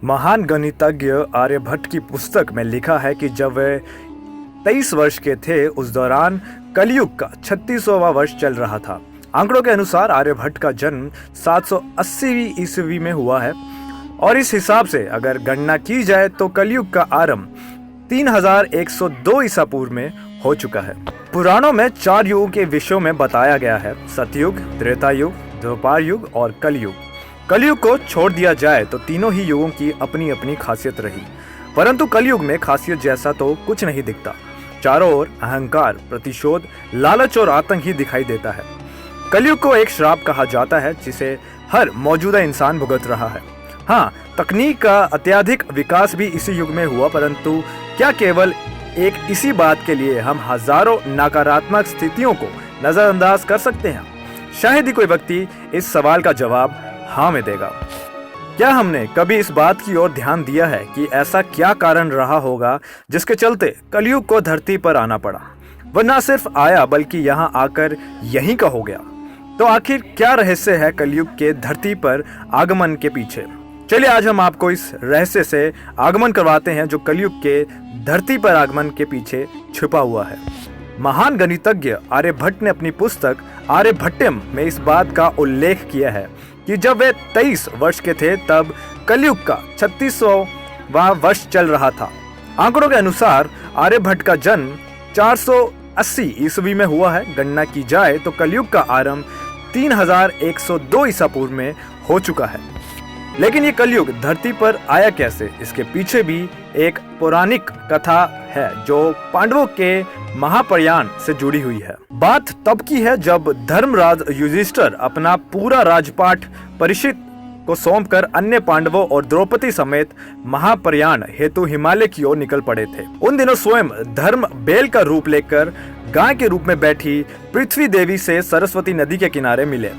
महान गणितज्ञ आर्यभट्ट की पुस्तक में लिखा है कि जब वे 23 वर्ष के थे उस दौरान कलयुग का 36वां वर्ष चल रहा था। आंकड़ों के अनुसार आर्यभट्ट का जन्म 780 ईस्वी में हुआ है और इस हिसाब से अगर गणना की जाए तो कलयुग का आरंभ 3102 ईसा पूर्व में हो चुका है। पुराणों में 4 युगों के विषयों में बताया गया है: सतयुग, त्रेता युग, द्वापर युग और कलयुग। कलयुग को छोड़ दिया जाए तो तीनों ही युगों की अपनी अपनी खासियत रही, परंतु कलयुग में खासियत जैसा तो कुछ नहीं दिखता। चारों ओर अहंकार, प्रतिशोध, लालच और आतंक ही दिखाई देता है। कलयुग को एक श्राप कहा जाता है जिसे हर मौजूदा इंसान भुगत रहा है। हाँ, तकनीक का अत्यधिक विकास भी इसी युग में हुआ, परंतु क्या केवल एक इसी बात के लिए हम हजारों नकारात्मक स्थितियों को नजरअंदाज कर सकते हैं? शायद ही कोई व्यक्ति इस सवाल का जवाब हाँ में देगा। क्या हमने कभी इस बात की ओर ध्यान दिया है कि ऐसा क्या कारण रहा होगा जिसके चलते कलयुग को धरती पर आना पड़ा? वह न सिर्फ आया बल्कि यहाँ आकर यहीं का हो गया। तो आखिर क्या रहस्य है कलयुग के धरती पर आगमन के पीछे? चलिए आज हम आपको इस रहस्य से आगमन करवाते हैं जो कलयुग के धरती पर आगमन के पीछे छुपा हुआ है। महान गणितज्ञ आर्यभट्ट ने अपनी पुस्तक आर्यभट्टयम में इस बात का उल्लेख किया है कि जब वे 23 वर्ष के थे तब कलयुग का 36वां वर्ष चल रहा था। आंकड़ों के अनुसार आर्यभट्ट का जन्म 480 ईस्वी में हुआ है। गणना की जाए तो कलयुग का आरंभ 3102 ईसा पूर्व में हो चुका है। लेकिन ये कलयुग धरती पर आया कैसे? इसके पीछे भी एक पौराणिक कथा है जो पांडवों के महाप्रयाण से जुड़ी हुई है। बात तब की है जब धर्मराज युधिष्ठिर अपना पूरा राजपाट परीक्षित को सौंपकर अन्य पांडवों और द्रौपदी समेत महाप्रयाण हेतु हिमालय की ओर निकल पड़े थे। उन दिनों स्वयं धर्म बेल का रूप लेकर गाय के रूप में बैठी पृथ्वी देवी से सरस्वती नदी के किनारे मिले।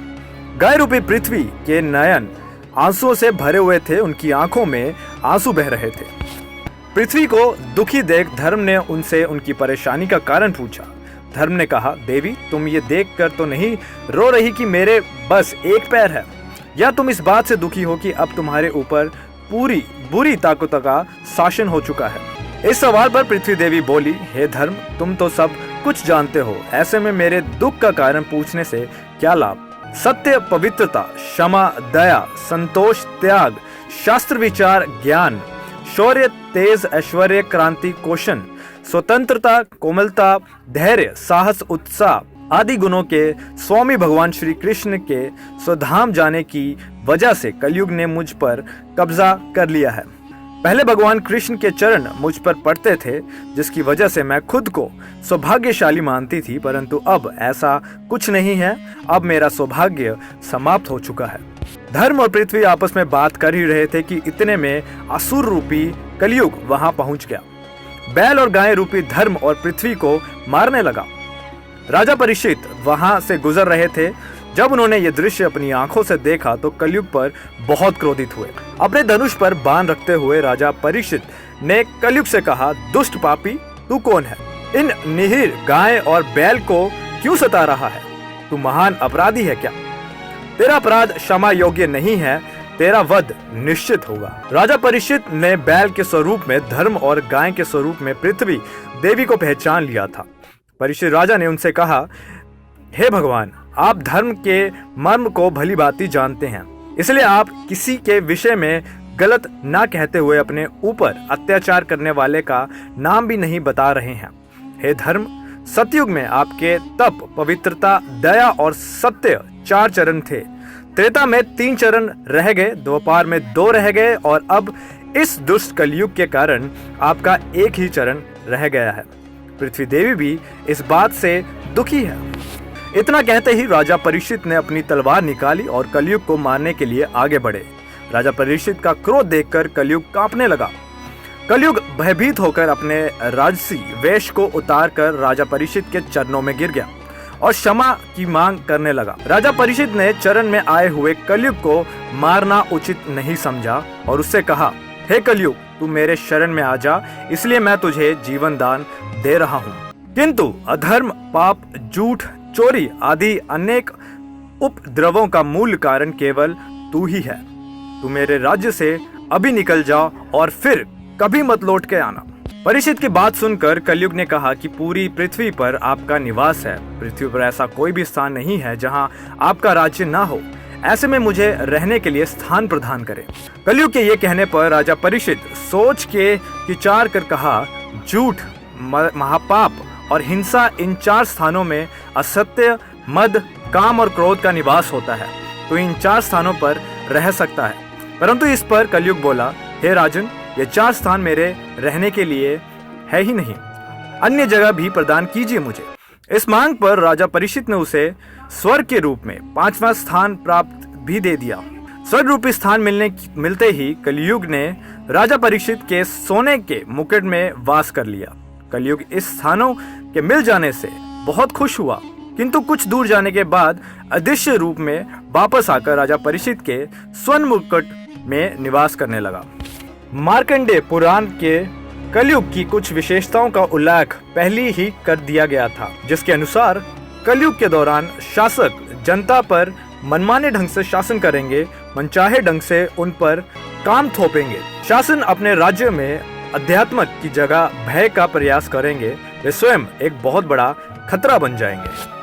गाय रूपी पृथ्वी के नयन आंसुओं से भरे हुए थे, उनकी आंखों में आंसू बह रहे थे। पृथ्वी को दुखी देख धर्म ने उनसे उनकी परेशानी का कारण पूछा। धर्म ने कहा, देवी तुम ये देखकर तो नहीं रो रही कि मेरे बस एक पैर है, या तुम इस बात से दुखी हो कि अब तुम्हारे ऊपर पूरी बुरी ताकतों का शासन हो चुका है? इस सवाल पर पृथ्वी देवी बोली, हे धर्म तुम तो सब कुछ जानते हो, ऐसे में मेरे दुख का कारण पूछने से क्या लाभ? सत्य, पवित्रता, क्षमा, दया, संतोष, त्याग, शास्त्र विचार, ज्ञान, शौर्य, तेज, ऐश्वर्य, क्रांति, कौशल, स्वतंत्रता, कोमलता, धैर्य, साहस, उत्साह आदि गुणों के स्वामी भगवान श्री कृष्ण के स्वधाम जाने की वजह से कलयुग ने मुझ पर कब्जा कर लिया है। पहले भगवान कृष्ण के चरण मुझ पर पड़ते थे, जिसकी वजह से मैं खुद को सौभाग्यशाली मानती थी, परंतु अब ऐसा कुछ नहीं है। अब मेरा सौभाग्य समाप्त हो चुका है। धर्म और पृथ्वी आपस में बात कर ही रहे थे कि इतने में असुर रूपी कलयुग वहां पहुंच गया। बैल और गाय रूपी धर्म और पृथ्वी को मारने लगा। राजा परीक्षित वहां से गुजर रहे थे। जब उन्होंने ये दृश्य अपनी आंखों से देखा तो कलयुग पर बहुत क्रोधित हुए। अपने धनुष पर बाण रखते हुए राजा परीक्षित ने कलयुग से कहा, दुष्ट पापी तू कौन है? इन निहीर गाय और बैल को क्यों सता रहा है? तू महान अपराधी है क्या? तेरा अपराध क्षमा योग्य नहीं है, तेरा वध निश्चित होगा। राजा परीक्षित ने बैल के स्वरूप में धर्म और गाय के स्वरूप में पृथ्वी देवी को पहचान लिया था। परीक्षित राजा ने उनसे कहा, हे भगवान, आप धर्म के मर्म को भली भांति जानते हैं, इसलिए आप किसी के विषय में गलत ना कहते हुए अपने ऊपर अत्याचार करने वाले का नाम भी नहीं बता रहे हैं। हे धर्म, सतयुग में आपके तप, पवित्रता, दया और सत्य 4 चरण थे। त्रेता में 3 चरण रह गए, द्वापर में 2 रह गए और अब इस दुष्ट कलयुग के कारण आपका एक ही चरण रह गया है। पृथ्वी देवी भी इस बात से दुखी है। इतना कहते ही राजा परीक्षित ने अपनी तलवार निकाली और कलयुग को मारने के लिए आगे बढ़े। राजा परीक्षित का क्रोध देखकर कलयुग कांपने लगा। कलयुग भयभीत होकर अपने राजसी वेश को उतारकर राजा परीक्षित के चरणों में गिर गया और क्षमा की मांग करने लगा। राजा परीक्षित ने चरण में आए हुए कलयुग को मारना उचित नहीं समझा और उससे कहा, हे कलयुग, तू मेरे शरण में आ जा, इसलिए मैं तुझे जीवन दान दे रहा हूँ। किंतु अधर्म, पाप, झूठ, चोरी आदि अनेक उपद्रवों का मूल कारण केवल तू ही है। तू मेरे राज्य से अभी निकल जाओ और फिर कभी मत लौट के आना। परीक्षित की बात सुनकर कलयुग ने कहा कि पूरी पृथ्वी पर आपका निवास है। पृथ्वी पर ऐसा कोई भी स्थान नहीं है जहां आपका राज्य ना हो। ऐसे में मुझे रहने के लिए स्थान प्रदान करें। कलयुग के ये कहने पर राजा परीक्षित सोच के विचार कर कहा, झूठ, महापाप और हिंसा, इन 4 स्थानों में असत्य, मद, काम और क्रोध का निवास होता है, तो इन 4 स्थानों पर रह सकता है। परंतु इस पर कलयुग बोला, हे राजन, ये 4 स्थान मेरे रहने के लिए है ही नहीं, अन्य जगह भी प्रदान कीजिए मुझे। इस मांग पर राजा परीक्षित ने उसे स्वर्ग के रूप में 5वां स्थान प्राप्त भी दे दिया। स्वर्ग रूपी स्थान मिलते ही कलयुग ने राजा परीक्षित के सोने के मुकुट में वास कर लिया। कलयुग इस स्थानों के मिल जाने से बहुत खुश हुआ, किंतु कुछ दूर जाने के बाद अदृश्य रूप में वापस आकर राजा परीक्षित के स्वर्ण मुकुट में निवास करने लगा। मार्कंडेय पुराण के कलयुग की कुछ विशेषताओं का उल्लेख पहले ही कर दिया गया था, जिसके अनुसार कलयुग के दौरान शासक जनता पर मनमाने ढंग से शासन करेंगे, मनचाहे ढंग से उन पर काम थोपेंगे। शासन अपने राज्य में अध्यात्म की जगह भय का प्रयास करेंगे। वे स्वयं एक बहुत बड़ा खतरा बन जाएंगे।